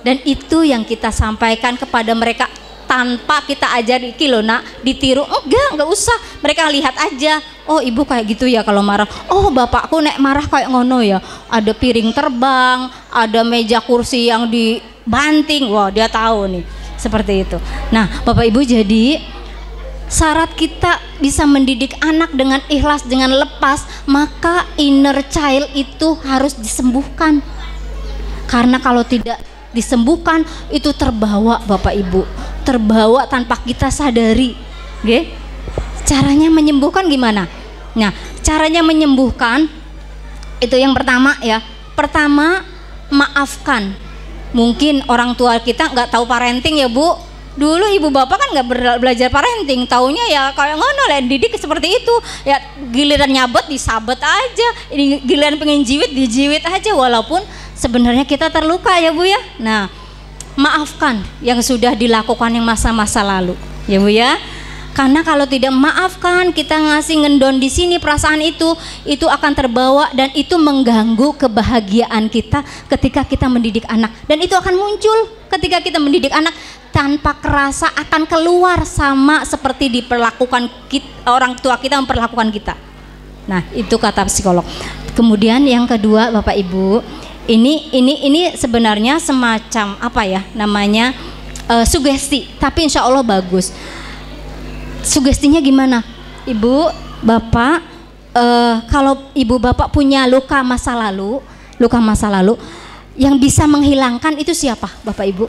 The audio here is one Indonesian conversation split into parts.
Dan itu yang kita sampaikan kepada mereka tanpa kita ajari, kilo nak ditiru, enggak usah, mereka lihat aja, oh ibu kayak gitu ya kalau marah, oh bapakku nek marah kayak ngono ya, ada piring terbang, ada meja kursi yang dibanting, wah dia tahu nih, seperti itu. Nah Bapak Ibu, jadi syarat kita bisa mendidik anak dengan ikhlas, dengan lepas, maka inner child itu harus disembuhkan. Karena kalau tidak disembuhkan itu terbawa Bapak Ibu, terbawa tanpa kita sadari. Oke? Caranya menyembuhkan gimana? Nah, caranya menyembuhkan itu yang pertama ya. Pertama, maafkan. Mungkin orang tua kita nggak tahu parenting ya Bu. Dulu ibu bapak kan nggak belajar parenting, taunya ya kayak ngono lah, didik seperti itu. Ya giliran nyabet disabet aja, ini giliran pengen jiwit dijiwit aja, walaupun sebenarnya kita terluka ya Bu ya. Nah, maafkan yang sudah dilakukan yang masa-masa lalu ya Bu ya. Karena kalau tidak maafkan, kita ngasih ngendon di sini perasaan itu akan terbawa dan itu mengganggu kebahagiaan kita ketika kita mendidik anak. Dan itu akan muncul ketika kita mendidik anak tanpa kerasa, akan keluar sama seperti diperlakukan orang tua kita memperlakukan kita. Nah, itu kata psikolog. Kemudian yang kedua Bapak Ibu, ini sebenarnya semacam apa ya namanya, sugesti, tapi insya Allah bagus. Sugestinya gimana? Ibu, bapak, kalau ibu bapak punya luka masa lalu, yang bisa menghilangkan itu siapa Bapak Ibu?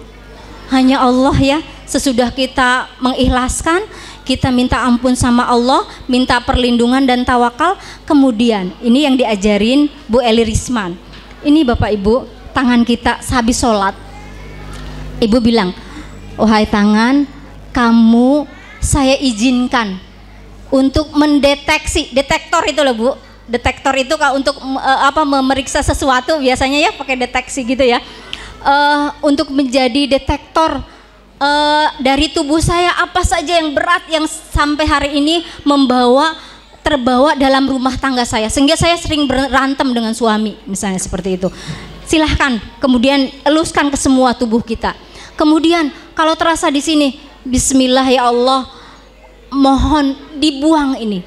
Hanya Allah ya. Sesudah kita mengikhlaskan, kita minta ampun sama Allah, minta perlindungan dan tawakal. Kemudian ini yang diajarin Bu Eli Risman. Ini Bapak Ibu, tangan kita sehabis sholat, Ibu bilang, wahai tangan, kamu saya izinkan untuk mendeteksi, detektor itu loh Bu, detektor itu untuk memeriksa sesuatu biasanya ya pakai deteksi gitu ya, untuk menjadi detektor dari tubuh saya apa saja yang berat yang sampai hari ini terbawa dalam rumah tangga saya, sehingga saya sering berantem dengan suami misalnya seperti itu. Silahkan kemudian eluskan ke semua tubuh kita. Kemudian kalau terasa di sini, Bismillah ya Allah, mohon dibuang ini,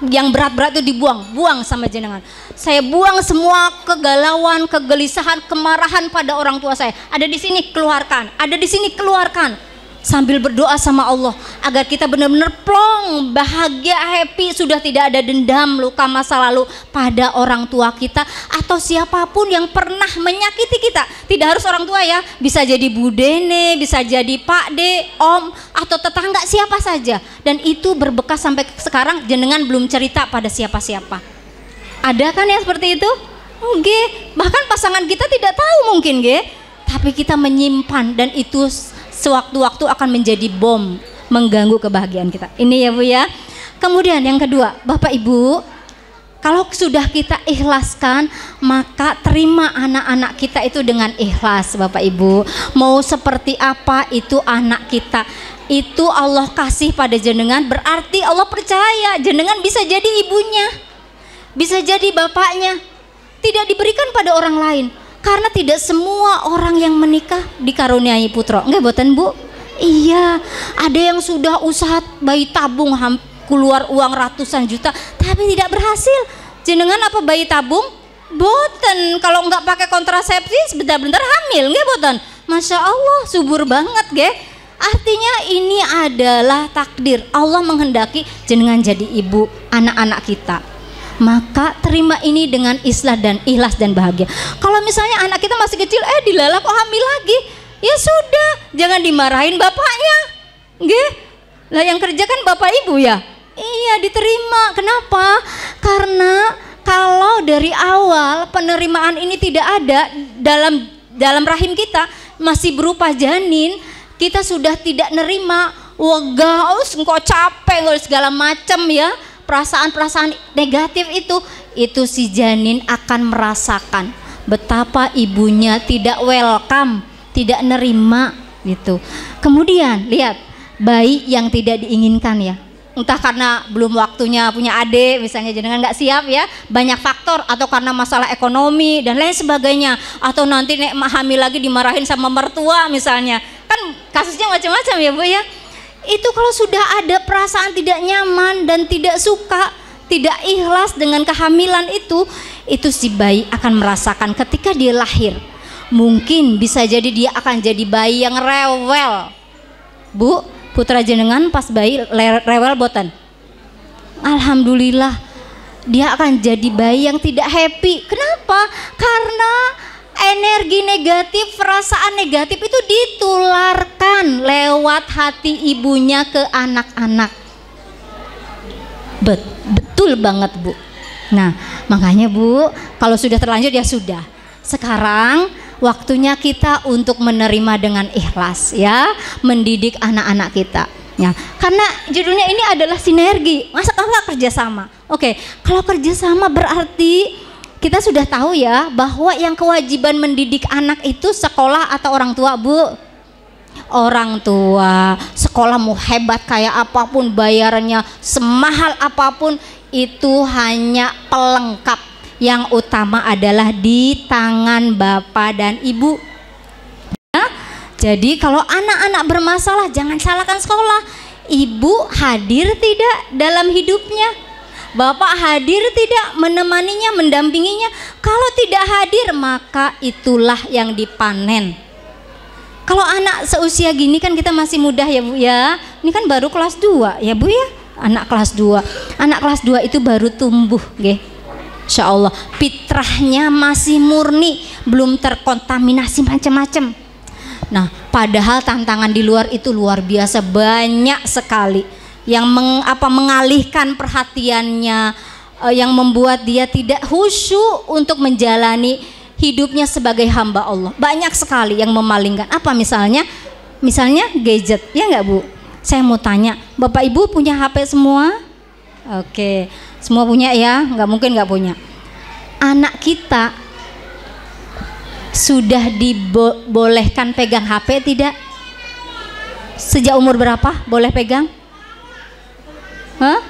yang berat-berat itu buang sama jenengan. Saya buang semua kegalauan, kegelisahan, kemarahan pada orang tua saya. Ada di sini keluarkan, ada di sini keluarkan. Sambil berdoa sama Allah agar kita benar-benar plong, bahagia, happy, sudah tidak ada dendam, luka masa lalu pada orang tua kita atau siapapun yang pernah menyakiti kita. Tidak harus orang tua ya, bisa jadi Bu Dene, bisa jadi Pak De, Om, atau tetangga, siapa saja. Dan itu berbekas sampai sekarang, jenengan belum cerita pada siapa-siapa. Ada kan ya seperti itu? Oke, bahkan pasangan kita tidak tahu mungkin, tapi kita menyimpan, dan itu sewaktu-waktu akan menjadi bom mengganggu kebahagiaan kita. Ini ya Bu ya. Kemudian yang kedua, Bapak Ibu, kalau sudah kita ikhlaskan, maka terima anak-anak kita itu dengan ikhlas Bapak Ibu. Mau seperti apa itu anak kita, itu Allah kasih pada jenengan, berarti Allah percaya jenengan bisa jadi ibunya, bisa jadi bapaknya. Tidak diberikan pada orang lain. Karena tidak semua orang yang menikah dikaruniai putra. Enggak boten Bu? Iya, ada yang sudah usaha bayi tabung keluar uang ratusan juta tapi tidak berhasil. Jenengan apa bayi tabung? Boten, kalau enggak pakai kontrasepsi sebentar-bentar hamil, enggak boten? Masya Allah, subur banget Artinya ini adalah takdir. Allah menghendaki jenengan jadi ibu anak-anak kita. Maka terima ini dengan ikhlas dan bahagia. Kalau misalnya anak kita masih kecil, dilalah kok hamil lagi, ya sudah, jangan dimarahin bapaknya, lah yang kerja kan bapak ibu ya. Iya, diterima. Kenapa? Karena kalau dari awal penerimaan ini tidak ada dalam rahim kita, masih berupa janin, kita sudah tidak nerima, gaus, engkau capek, engkau segala macam ya. Perasaan-perasaan negatif itu si janin akan merasakan betapa ibunya tidak welcome, tidak nerima gitu. Kemudian lihat bayi yang tidak diinginkan ya, entah karena belum waktunya punya adik misalnya, jenengan nggak siap ya, banyak faktor, atau karena masalah ekonomi dan lain sebagainya, atau nanti nek hamil lagi dimarahin sama mertua misalnya, kan kasusnya macam-macam ya Bu ya. Itu kalau sudah ada perasaan tidak nyaman dan tidak suka, tidak ikhlas dengan kehamilan itu si bayi akan merasakan ketika dia lahir. Mungkin bisa jadi dia akan jadi bayi yang rewel. Bu, putra jenengan pas bayi rewel boten? Alhamdulillah, dia akan jadi bayi yang tidak happy. Kenapa? Karena energi negatif, perasaan negatif itu ditularkan lewat hati ibunya ke anak-anak. Betul banget Bu. Nah makanya Bu, kalau sudah terlanjur ya sudah. Sekarang waktunya kita untuk menerima dengan ikhlas ya, mendidik anak-anak kita ya. Karena judulnya ini adalah sinergi. Masa kalau kerjasama? Oke, kalau kerjasama berarti kita sudah tahu ya bahwa yang kewajiban mendidik anak itu sekolah atau orang tua Bu? Orang tua. Sekolah mau hebat kayak apapun, bayarannya semahal apapun, itu hanya pelengkap. Yang utama adalah di tangan bapak dan ibu. Nah, jadi kalau anak-anak bermasalah jangan salahkan sekolah. Ibu hadir tidak dalam hidupnya? Bapak hadir tidak menemaninya, mendampinginya? Kalau tidak hadir maka itulah yang dipanen. Kalau anak seusia gini kan kita masih mudah ya Bu ya. Ini kan baru kelas 2 ya Bu ya. Anak kelas 2. Anak kelas 2 itu baru tumbuh nggih. Insya Allah fitrahnya masih murni, belum terkontaminasi macam-macam. Nah, padahal tantangan di luar itu luar biasa banyak sekali yang mengalihkan perhatiannya, yang membuat dia tidak khusyuk untuk menjalani hidupnya sebagai hamba Allah. Banyak sekali yang memalingkan. Apa misalnya? Misalnya gadget, ya nggak Bu? Saya mau tanya, Bapak Ibu punya HP semua? Oke, semua punya ya, nggak mungkin nggak punya. Anak kita sudah dibolehkan pegang HP tidak? Sejak umur berapa boleh pegang? Hah?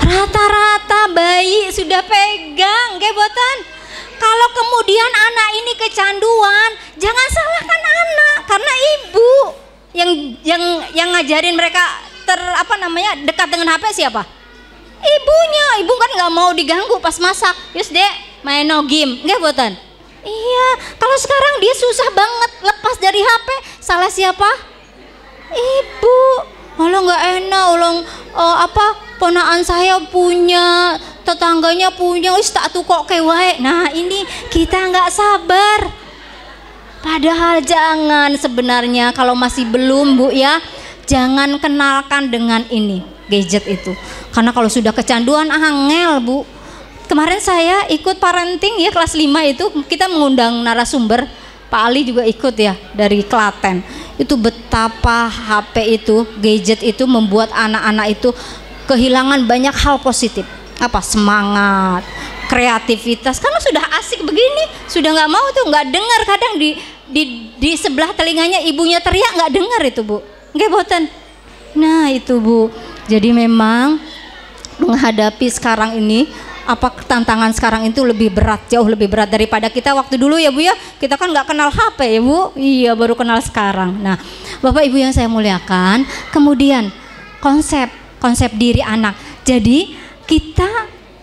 Rata-rata bayi sudah pegang, nggih boten? Kalau kemudian anak ini kecanduan, jangan salahkan anak, karena ibu yang ngajarin mereka dekat dengan HP siapa? Ibunya. Ibu kan nggak mau diganggu pas masak. Yus dek main no game, nggak boten? Iya. Kalau sekarang dia susah banget lepas dari HP, salah siapa? Ibu. Malah nggak enak, ponaan saya punya, tetangganya punya, wis tak tukok kewae. Nah ini kita nggak sabar. Padahal jangan, sebenarnya kalau masih belum Bu ya, jangan kenalkan dengan ini gadget itu, karena kalau sudah kecanduan angel Bu. Kemarin saya ikut parenting ya kelas 5 itu, kita mengundang narasumber, Pak Ali juga ikut ya dari Klaten. Itu betapa HP itu, gadget itu membuat anak-anak itu kehilangan banyak hal positif. Apa? Semangat, kreativitas, karena sudah asik begini, sudah nggak mau tuh, nggak dengar, kadang di sebelah telinganya ibunya teriak, nggak dengar itu Bu, nggak boten. Nah itu Bu, jadi memang menghadapi sekarang ini, tantangan sekarang itu lebih berat, jauh lebih berat daripada kita waktu dulu ya Bu ya. Kita kan nggak kenal HP ya Bu, iya baru kenal sekarang. Nah Bapak Ibu yang saya muliakan, kemudian konsep diri anak. Jadi kita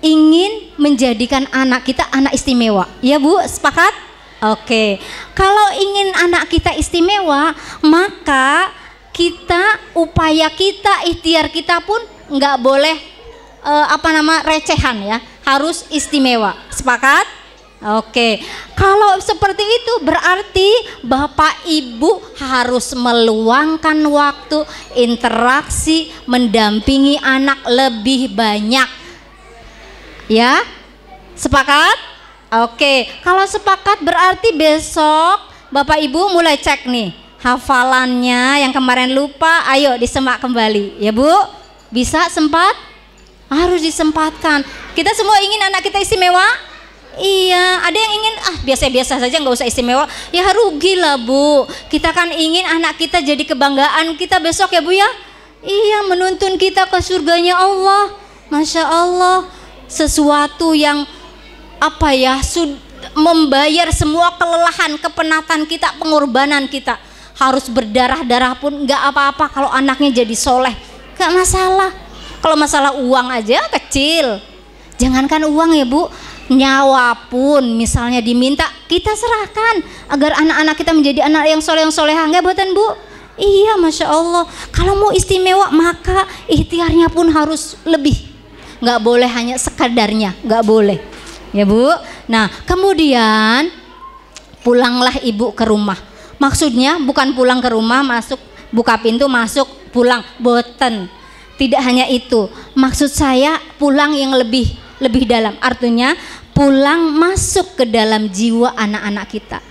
ingin menjadikan anak kita anak istimewa, ya Bu, sepakat? Oke. Kalau ingin anak kita istimewa, maka upaya kita, ikhtiar kita pun nggak boleh recehan ya, harus istimewa. Sepakat? Oke. Kalau seperti itu berarti Bapak Ibu harus meluangkan waktu, interaksi, mendampingi anak lebih banyak. Ya? Sepakat? Oke. Kalau sepakat berarti besok Bapak Ibu mulai cek nih hafalannya yang kemarin lupa, ayo disemak kembali ya Bu. Bisa sempat? Harus disempatkan. Kita semua ingin anak kita istimewa? Iya. Ada yang ingin biasa-biasa saja, nggak usah istimewa. Ya rugi lah Bu. Kita kan ingin anak kita jadi kebanggaan kita besok ya Bu ya. Iya, menuntun kita ke surganya Allah. Masya Allah, sesuatu yang apa ya, membayar semua kelelahan, kepenatan kita, pengorbanan kita. Harus berdarah-darah pun nggak apa-apa kalau anaknya jadi soleh, nggak masalah. Kalau masalah uang aja kecil, jangankan uang ya Bu, nyawa pun misalnya diminta, kita serahkan agar anak-anak kita menjadi anak yang soleh, yang soleha, nggak buatan Bu? Iya, Masya Allah. Kalau mau istimewa maka ikhtiarnya pun harus lebih, nggak boleh hanya sekadarnya, nggak boleh ya Bu. Nah kemudian pulanglah ibu ke rumah. Maksudnya bukan pulang ke rumah, masuk, buka pintu, masuk, pulang, boten. Tidak hanya itu. Maksud saya pulang yang lebih dalam. Artinya pulang masuk ke dalam jiwa anak-anak kita.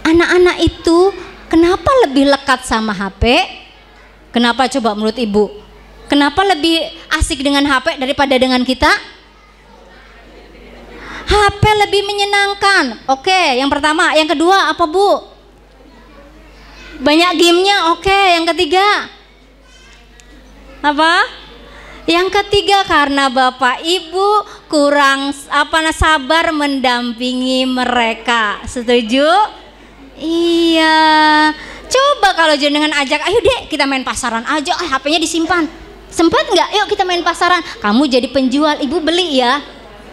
Anak-anak itu kenapa lebih lekat sama HP? Kenapa coba menurut ibu? Kenapa lebih asik dengan HP daripada dengan kita? HP lebih menyenangkan. Oke, yang pertama. Yang kedua apa Bu? Banyak gamenya. Oke, yang ketiga apa? Yang ketiga karena bapak ibu kurang sabar mendampingi mereka. Setuju? Iya. Coba kalau jenengan ajak, ayo dek kita main pasaran aja, HP-nya disimpan. Sempat nggak? Yuk kita main pasaran. Kamu jadi penjual, ibu beli ya.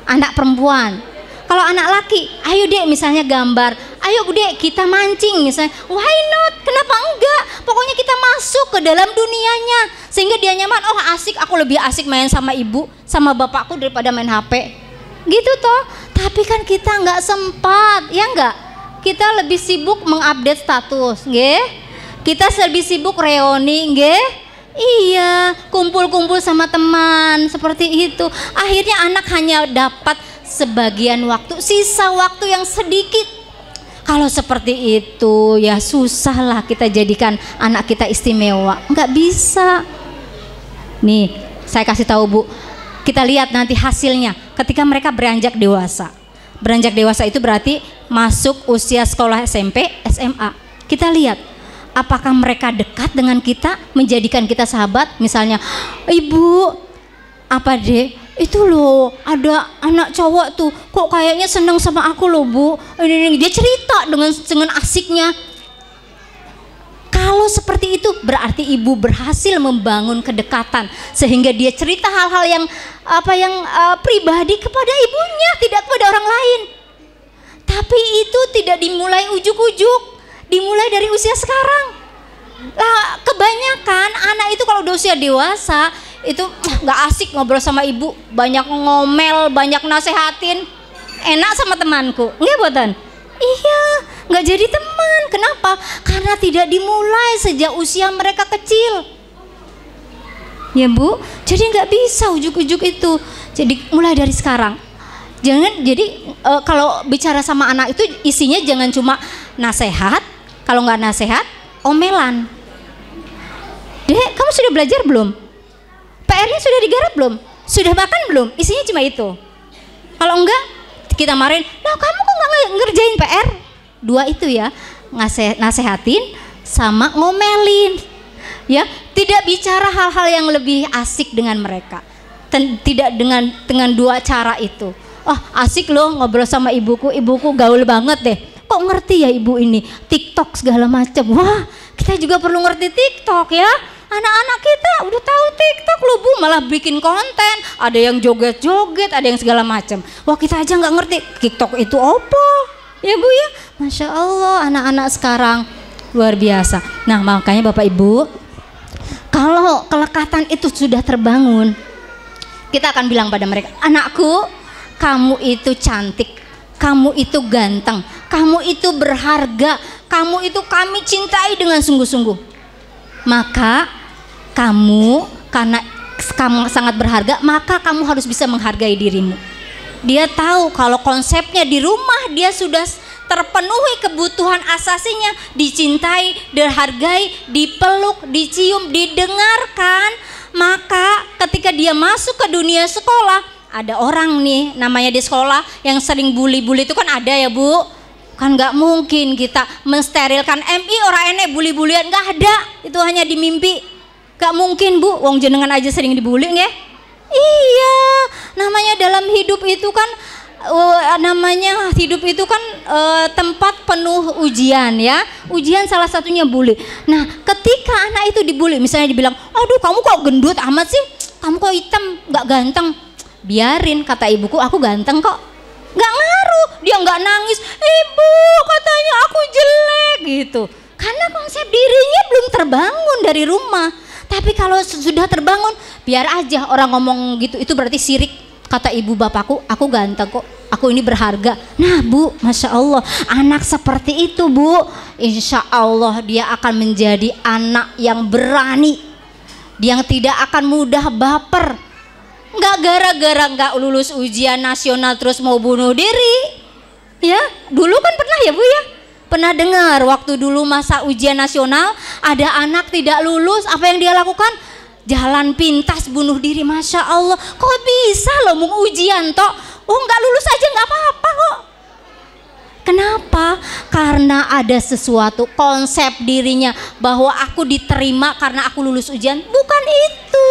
Anak perempuan. Kalau anak laki, ayo dek misalnya gambar, ayo dek kita mancing misalnya, why not? Kenapa enggak? Pokoknya kita masuk ke dalam dunianya sehingga dia nyaman. Oh asik, aku lebih asik main sama ibu, sama bapakku daripada main HP. Gitu toh. Tapi kan kita nggak sempat, ya enggak? Kita lebih sibuk mengupdate status, nggih? Kita lebih sibuk reuni, nggih? Iya, kumpul-kumpul sama teman seperti itu. Akhirnya anak hanya dapat sebagian waktu, sisa waktu yang sedikit. Kalau seperti itu ya susahlah kita jadikan anak kita istimewa, nggak bisa. Nih saya kasih tahu Bu, kita lihat nanti hasilnya ketika mereka beranjak dewasa. Beranjak dewasa itu berarti masuk usia sekolah SMP, SMA. Kita lihat apakah mereka dekat dengan kita, menjadikan kita sahabat. Misalnya, ibu apa deh, itu loh ada anak cowok tuh kok kayaknya seneng sama aku loh Bu, ini dia cerita dengan asiknya. Kalau seperti itu berarti ibu berhasil membangun kedekatan sehingga dia cerita hal-hal yang pribadi kepada ibunya, tidak kepada orang lain. Tapi itu tidak dimulai ujuk-ujuk, dimulai dari usia sekarang. Lah kebanyakan anak itu kalau udah usia dewasa itu nggak asik ngobrol sama ibu, banyak ngomel, banyak nasehatin. Enak sama temanku, nggak boten? Iya, nggak jadi teman. Kenapa? Karena tidak dimulai sejak usia mereka kecil. Ya Bu, jadi nggak bisa ujuk-ujuk itu. Jadi mulai dari sekarang. Jangan jadi kalau bicara sama anak itu isinya jangan cuma nasehat. Kalau nggak nasehat, omelan. Dek, kamu sudah belajar belum? PR-nya sudah digarap belum? Sudah makan belum? Isinya cuma itu. Kalau enggak, kita marahin, nah kamu kok nggak ngerjain PR? Dua itu ya, nasehatin sama ngomelin. Ya, tidak bicara hal-hal yang lebih asik dengan mereka. Tidak dengan dua cara itu. Oh asik loh ngobrol sama ibuku gaul banget deh. Kok ngerti ya ibu ini TikTok segala macam. Wah kita juga perlu ngerti TikTok ya. Anak-anak kita udah tahu TikTok loh Bu, malah bikin konten. Ada yang joget-joget, ada yang segala macam. Wah kita aja nggak ngerti TikTok itu apa. Ya Bu ya, Masya Allah anak-anak sekarang luar biasa. Nah makanya Bapak Ibu, kalau kelekatan itu sudah terbangun, kita akan bilang pada mereka, anakku, kamu itu cantik, kamu itu ganteng, kamu itu berharga, kamu itu kami cintai dengan sungguh-sungguh. Maka kamu, karena kamu sangat berharga, maka kamu harus bisa menghargai dirimu. Dia tahu kalau konsepnya di rumah dia sudah terpenuhi kebutuhan asasinya, dicintai, dihargai, dipeluk, dicium, didengarkan. Maka ketika dia masuk ke dunia sekolah, ada orang nih namanya di sekolah yang sering bully-bully itu kan ada ya Bu. Kan nggak mungkin kita mensterilkan MI orang enek bully-bulian, nggak ada, itu hanya di mimpi. Gak mungkin Bu, wong jenengan aja sering dibully nggih. Iya, namanya dalam hidup itu kan tempat penuh ujian ya. Ujian salah satunya bully. Nah, ketika anak itu dibully, misalnya dibilang, "Aduh, kamu kok gendut amat sih? Kamu kok hitam, nggak ganteng." Biarin, kata ibuku, aku ganteng kok. Nggak ngaruh, dia nggak nangis. "Ibu, katanya aku jelek," gitu. Karena konsep dirinya belum terbangun dari rumah. Tapi kalau sudah terbangun, biar aja orang ngomong gitu, itu berarti sirik. Kata ibu bapakku, aku ganteng kok, aku ini berharga. Nah Bu, Masya Allah, anak seperti itu Bu, insya Allah dia akan menjadi anak yang berani, yang tidak akan mudah baper. Nggak gara-gara nggak lulus ujian nasional terus mau bunuh diri. Ya, dulu kan pernah ya Bu ya? Pernah dengar waktu dulu masa ujian nasional ada anak tidak lulus, apa yang dia lakukan? Jalan pintas bunuh diri. Masya Allah, kok bisa loh mau ujian toh? Oh nggak lulus aja nggak apa-apa kok. Kenapa? Karena ada sesuatu konsep dirinya bahwa aku diterima karena aku lulus ujian. Bukan itu.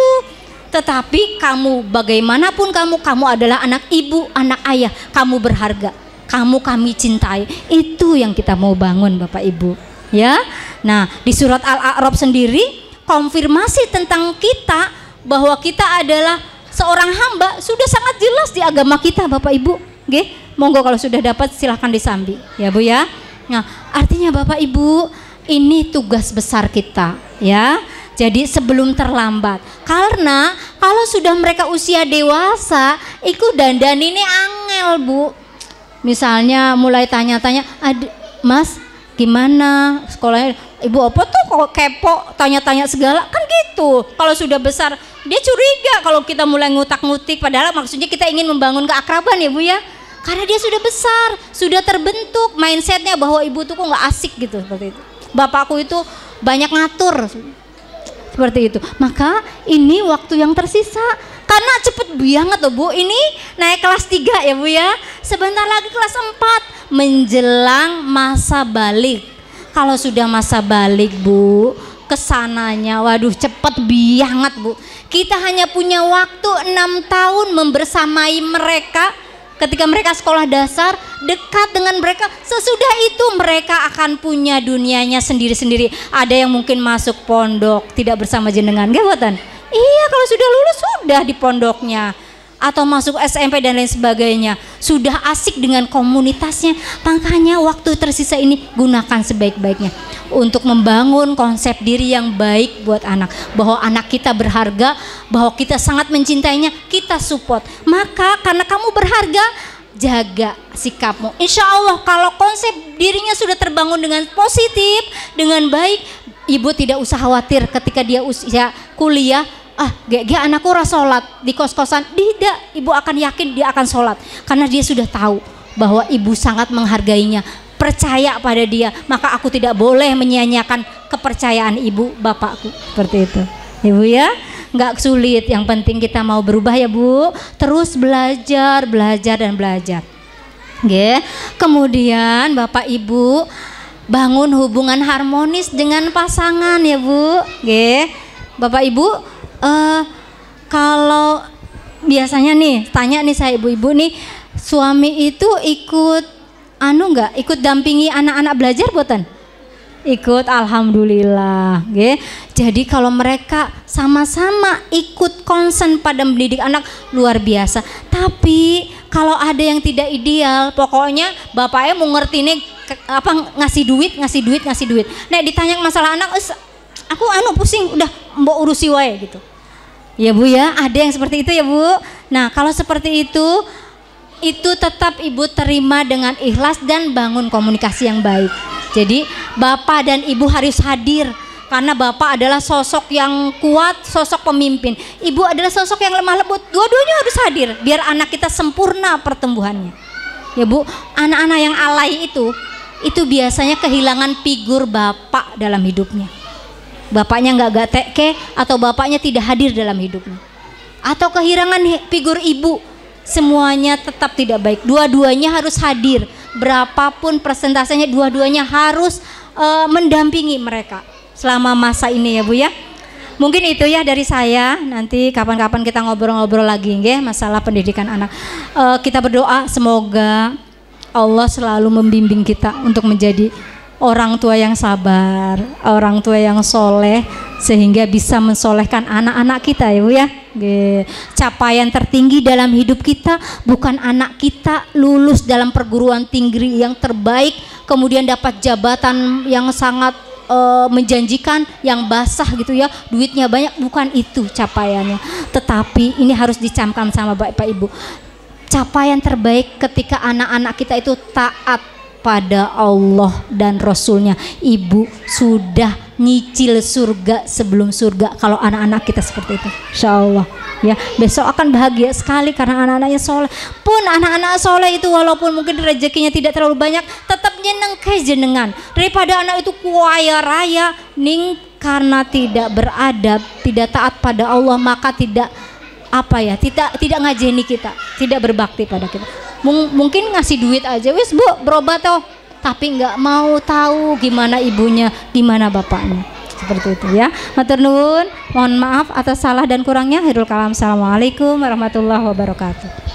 Tetapi kamu bagaimanapun kamu adalah anak ibu, anak ayah, kamu berharga. Kamu kami cintai, itu yang kita mau bangun Bapak Ibu ya. Nah di surat Al-A'raf sendiri konfirmasi tentang kita bahwa kita adalah seorang hamba sudah sangat jelas di agama kita Bapak Ibu. Oke, monggo kalau sudah dapat silahkan disambi ya Bu ya. Nah artinya Bapak Ibu ini tugas besar kita ya. Jadi sebelum terlambat, karena kalau sudah mereka usia dewasa ikut dandan ini angel Bu. Misalnya mulai tanya-tanya, "Mas, gimana sekolahnya?" "Ibu apa tuh kok kepo, tanya-tanya segala?" Kan gitu. Kalau sudah besar, dia curiga kalau kita mulai ngutak-ngutik, padahal maksudnya kita ingin membangun keakraban ya Bu ya. Karena dia sudah besar, sudah terbentuk mindsetnya bahwa ibu tuh kok nggak asik gitu, seperti itu. Bapakku itu banyak ngatur, seperti itu. Maka ini waktu yang tersisa. Karena cepet banget loh Bu, ini naik kelas 3 ya Bu ya. Sebentar lagi kelas 4 menjelang masa balik. Kalau sudah masa balik Bu, kesananya waduh cepet banget Bu. Kita hanya punya waktu 6 tahun membersamai mereka. Ketika mereka sekolah dasar, dekat dengan mereka. Sesudah itu mereka akan punya dunianya sendiri-sendiri. Ada yang mungkin masuk pondok tidak bersama jenengan, gak boten? Iya, kalau sudah lulus sudah di pondoknya atau masuk SMP dan lain sebagainya, sudah asik dengan komunitasnya. Makanya waktu tersisa ini gunakan sebaik-baiknya untuk membangun konsep diri yang baik buat anak, bahwa anak kita berharga, bahwa kita sangat mencintainya, kita support. Maka karena kamu berharga, jaga sikapmu. Insya Allah kalau konsep dirinya sudah terbangun dengan positif, dengan baik, ibu tidak usah khawatir ketika dia usia kuliah. Anakku ora sholat di kos-kosan. Tidak, ibu akan yakin dia akan sholat karena dia sudah tahu bahwa ibu sangat menghargainya, percaya pada dia. Maka aku tidak boleh menyia-nyiakan kepercayaan ibu bapakku. Seperti itu ibu ya. Nggak sulit, yang penting kita mau berubah ya Bu. Terus belajar dan belajar. Kemudian Bapak Ibu bangun hubungan harmonis dengan pasangan ya Bu. Bapak Ibu, kalau biasanya nih tanya nih saya ibu-ibu nih, suami itu ikut ikut dampingi anak-anak belajar boten? Ikut, alhamdulillah. Jadi kalau mereka sama-sama ikut konsen pada mendidik anak, luar biasa. Tapi kalau ada yang tidak ideal, pokoknya bapaknya mau ngerti nih ngasih duit. Nah ditanya masalah anak, aku pusing, udah mbok urusi wae gitu. Ya Bu ya, ada yang seperti itu ya Bu. Nah kalau seperti itu tetap ibu terima dengan ikhlas dan bangun komunikasi yang baik. Jadi bapak dan ibu harus hadir, karena bapak adalah sosok yang kuat, sosok pemimpin. Ibu adalah sosok yang lemah lembut. Dua-duanya harus hadir biar anak kita sempurna pertumbuhannya. Ya Bu, anak-anak yang alay itu biasanya kehilangan figur bapak dalam hidupnya. Bapaknya nggak gateke atau bapaknya tidak hadir dalam hidupnya, atau kehilangan figur ibu, semuanya tetap tidak baik. Dua-duanya harus hadir, berapapun persentasenya, dua-duanya harus mendampingi mereka selama masa ini ya Bu ya. Mungkin itu ya dari saya. Nanti kapan-kapan kita ngobrol-ngobrol lagi nggih masalah pendidikan anak. Kita berdoa semoga Allah selalu membimbing kita untuk menjadi orang tua yang sabar, orang tua yang soleh, sehingga bisa mensolehkan anak-anak kita ya Bu ya. Capaian tertinggi dalam hidup kita bukan anak kita lulus dalam perguruan tinggi yang terbaik, kemudian dapat jabatan yang sangat menjanjikan, yang basah gitu ya, duitnya banyak, bukan itu capaiannya. Tetapi ini harus dicamkan sama Bapak Ibu. Capaian terbaik ketika anak-anak kita itu taat pada Allah dan Rasulnya. Ibu sudah nyicil surga sebelum surga kalau anak-anak kita seperti itu, insya Allah ya. Besok akan bahagia sekali karena anak-anaknya soleh. Pun anak-anak soleh itu walaupun mungkin rezekinya tidak terlalu banyak, tetap nyeneng ke jenengan daripada anak itu kaya raya ning karena tidak beradab, tidak taat pada Allah, maka tidak tidak ngajeni kita, tidak berbakti pada kita. Mungkin ngasih duit aja, wis Bu berobat toh, tapi nggak mau tahu gimana ibunya, gimana bapaknya, seperti itu ya. Matur nuwun, mohon maaf atas salah dan kurangnya. Akhirul kalam, assalamualaikum warahmatullahi wabarakatuh.